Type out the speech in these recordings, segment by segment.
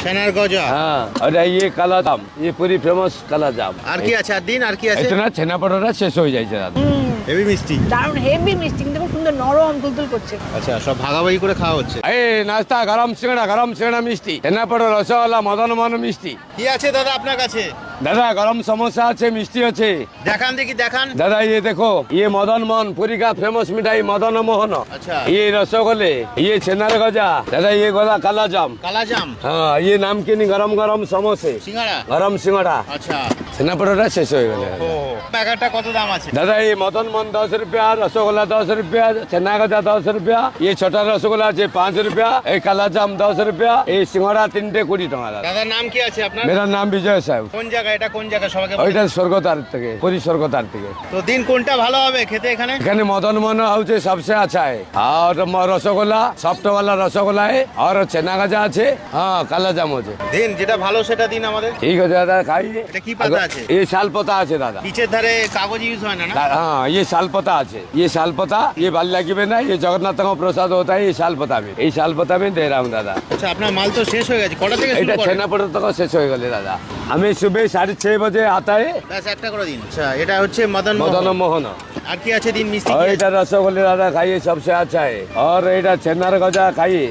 ছানার গজা। हाँ और ये काला जाम, ये पूरी फेमस काला जाम। আর কি আছে? আর দিন আর কি আছে? इतना छेना पड़ोरा शेष हो जाए दादा। হেভি মিষ্টি। দারুণ হেভি মিষ্টি, কিন্তু খুব সুন্দর নরম তুলতুল করছে। আচ্ছা, সব ভাগাভাগি করে খাওয়া হচ্ছে। এই নাস্তা গরম সিঙ্গাড়া মিষ্টি, ছানা পড়ো রসগোল্লা, মদন মোহন মিষ্টি। কি আছে দাদা আপনার কাছে? दादा गरम समोसा আছে, মিষ্টি আছে। দেখান দেখি, দেখান। दादा ये देखो, ये मदन मोहन पुरी का फेमस मिठाई मदन मोहन। अच्छा। ये रसगोल्ले, ये छेनार गजा, दादा ये गोला काला जाम। কালা জাম। हाँ ये नामकीन गरम गरम समोसे, সিঙ্গাড়া। गरम सिंगड़ा, আচ্ছা। छेना पड़ोरा शेष हो गए। ও প্যাকেটটা কত দাম আছে? दादा ये मदन मोहन 10 रुपया, रसगोल्ला 10 रुपया, छेना गजा 10 रुपया, ये छोटा रसगोल्ला আছে 5 रुपया, ये काला जाम 10 रुपया, ये सिंगड़ा 3টে 20 টাকা। दादा দাদার নাম কি আছে আপনার? मेरा नाम विजय साहब। কোন জায়গা এটা? কোন জায়গা সবাইকে বলুন। ওইটা স্বর্গদ্বার থেকে, পুরী স্বর্গদ্বার থেকে। তো দিন কোনটা ভালো হবে খেতে এখানে? এখানে মদন মোহন হচ্ছে सबसे अच्छा है, और रसगोल्ला सॉफ्ट वाला रसगोल्ला है, और छेना गजा আছে, हाँ काला जाम আছে। দিন যেটা ভালো সেটা দিন আমাদের। ঠিক আছে দাদা, খাইয়ে। এটা কি পাতা আছে? ये শাল পাতা আছে দাদা। নিচের ধারে কাগজ ইউজ হয় না? না हाँ ये শাল পাতা আছে, ये শাল পাতা, ये ভাল লাগিবে না, ये जगन्नाथ का प्रसाद होता है, ये শাল পাতা में, এই শাল পাতা में दे रहा हूँ दादा। আচ্ছা, আপনার মাল তো শেষ হয়ে গেছে, কটা থেকে শুরু এটা করেন? छेना पड़ो तक शेष हो गए दादा। हमें सुबह 6:30 बजे आता है ব্যাস একটা করে দিন। আচ্ছা, এটা হচ্ছে মদন मदन মোহন। मोहन। আর কি আছে দিন? মিষ্টি और কি আছে? এটা रसगोल्ले दादा खाइए, सबसे अच्छा है, और এটা छेनार गजा खाइए।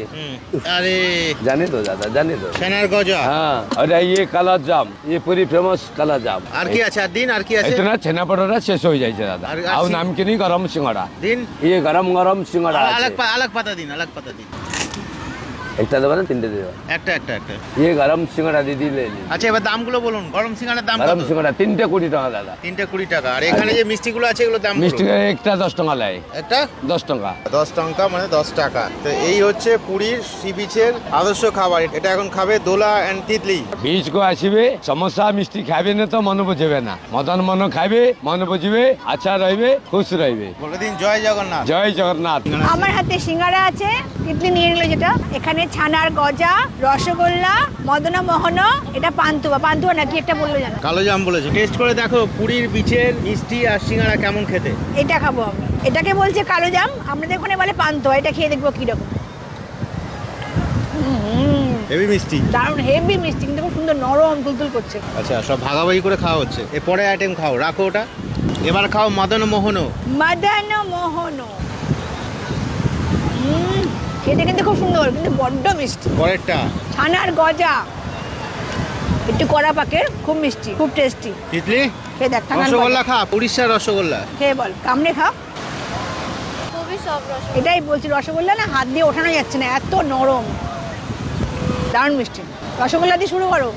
আরে जाने दो दादा, जाने दो। ছানার গজা। हाँ और ये काला जाम, ये पूरी फेमस काला जाम। আর কি আছে? আর দিন আর কি আছে? इतना छेना पड़ोरा शेष हो जाए दादा। আর और नामकीन गरम सिंगड़ा, দিন। ये गरम गरम सिंगड़ा আলাগ পাতা দিন, আলাগ পাতা দিন। একটা দেবো না তিনটে দেবো? একটা একটা একটা। ये गरम सिंगड़ा दीदी ले ली। আচ্ছা, এবার দামগুলো বলুন। গরম সিঙ্গাড়ার দাম गरम কত? सिंगड़ा 3টে 20 টাকা দাদা। 3টে 20 টাকা। আর এখানে যে মিষ্টিগুলো আছে এগুলো দাম মিষ্টি বলুন। একটা 10 টাকা লাই, এটা 10 টাকা। 10 টাকা মানে 10 টাকা। তো এই হচ্ছে পুরীর সি বিচের আদর্শ খাবার। এটা এখন খাবে দোলা এন্ড তিতলি। বীজ কো আসিবে, সমস্যা মিষ্টি খাইবে না তো মন বুঝবে না, মদন মন খাইবে, মন বুঝবে, আচ্ছা রইবে, খুশ রইবে। বলে দিন জয় জগন্নাথ। জয় জগন্নাথ। আমার হাতে সিঙ্গারা আছে, ইডলি নিয়ে নিল যেটা, এখানে ছানার গজা, রসগোল্লা, মদনা মোহন, এটা পান্তুয়া নাকি একটা বললো জানো। কালো জাম বলেছে। টেস্ট করে দেখো পুরীর বিচের মিষ্টি আর সিঙ্গাড়া কেমন খেতে। এটা খাবো আমি, এটাকে বলছে কালো জাম, আমাদের ওখানে বলে পান্তুয়া। এটা খেয়ে দেখবো কিরকম। হেভি মিষ্টি। দারুণ হেভি মিষ্টি, কিন্তু খুব সুন্দর নরম তুলতুল করছে। আচ্ছা, সব ভাগাভাগি করে খাওয়া হচ্ছে। এরপরে আইটেম খাও, রাখো ওটা। এবার খাও মদন মোহন। মদন মোহন খেতে কিন্তু খুব সুন্দর, কিন্তু বড্ড মিষ্টি। পরেরটা ছানার গজা একটু কড়া পাকের, খুব মিষ্টি, খুব টেস্টি। তিতলি। খেয়ে দেখ, ছানার রসগোল্লা গজা। খা, উড়িষ্যার রসগোল্লা। খেয়ে বল, কামড়ে খা। খুবই সব রসগোল্লা। এটাই বলছি, রসগোল্লা না হাত দিয়ে ওঠানো যাচ্ছে না, এত নরম, দারুণ মিষ্টি। রসগোল্লা দিয়ে শুরু করো।